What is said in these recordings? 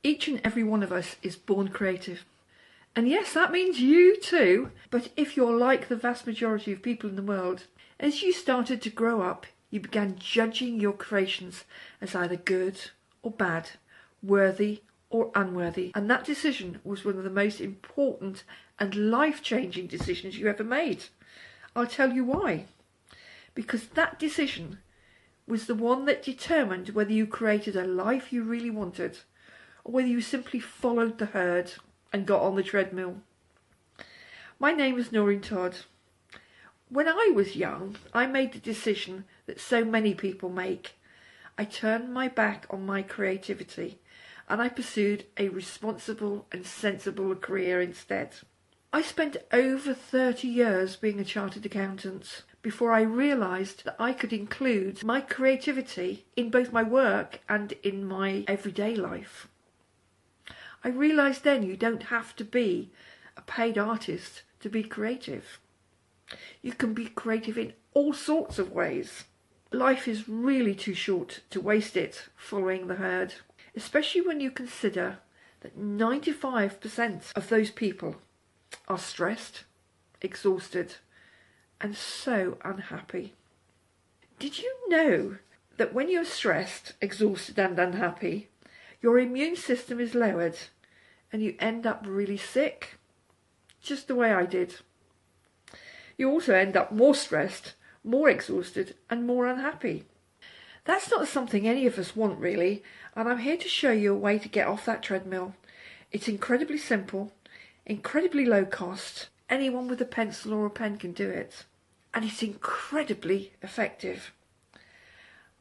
Each and every one of us is born creative. And yes, that means you too. But if you're like the vast majority of people in the world, as you started to grow up, you began judging your creations as either good or bad, worthy or unworthy. And that decision was one of the most important and life-changing decisions you ever made. I'll tell you why. Because that decision was the one that determined whether you created a life you really wanted or whether you simply followed the herd and got on the treadmill. My name is Noreen Todd. When I was young, I made the decision that so many people make. I turned my back on my creativity and I pursued a responsible and sensible career instead. I spent over 30 years being a chartered accountant before I realised that I could include my creativity in both my work and in my everyday life. I realised then you don't have to be a paid artist to be creative. You can be creative in all sorts of ways. Life is really too short to waste it following the herd, especially when you consider that 95% of those people are stressed, exhausted, and so unhappy. Did you know that when you're stressed, exhausted and unhappy, your immune system is lowered and you end up really sick? Just the way I did. You also end up more stressed, more exhausted and more unhappy. That's not something any of us want really, and I'm here to show you a way to get off that treadmill. It's incredibly simple, incredibly low cost. Anyone with a pencil or a pen can do it. And it's incredibly effective.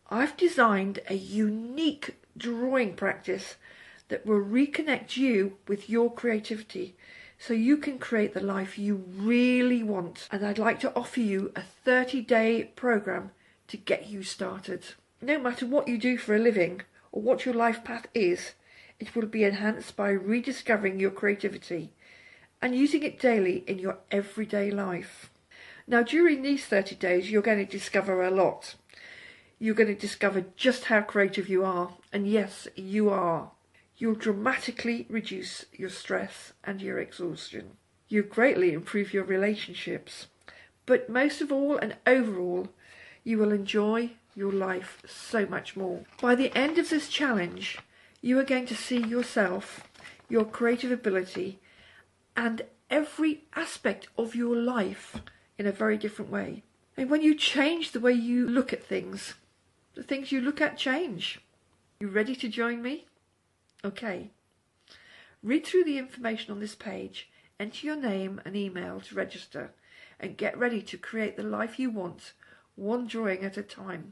I've designed a unique drawing practice that will reconnect you with your creativity so you can create the life you really want. And I'd like to offer you a 30-day program to get you started. No matter what you do for a living or what your life path is, it will be enhanced by rediscovering your creativity and using it daily in your everyday life. Now, during these 30 days, you're going to discover a lot. You're going to discover just how creative you are. And yes, you are. You'll dramatically reduce your stress and your exhaustion. You'll greatly improve your relationships. But most of all and overall, you will enjoy your life so much more. By the end of this challenge, you are going to see yourself, your creative ability, and every aspect of your life in a very different way. And when you change the way you look at things, the things you look at change. You ready to join me? Okay. Read through the information on this page, enter your name and email to register, and get ready to create the life you want, one drawing at a time.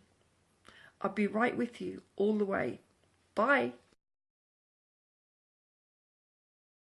I'll be right with you all the way. Bye.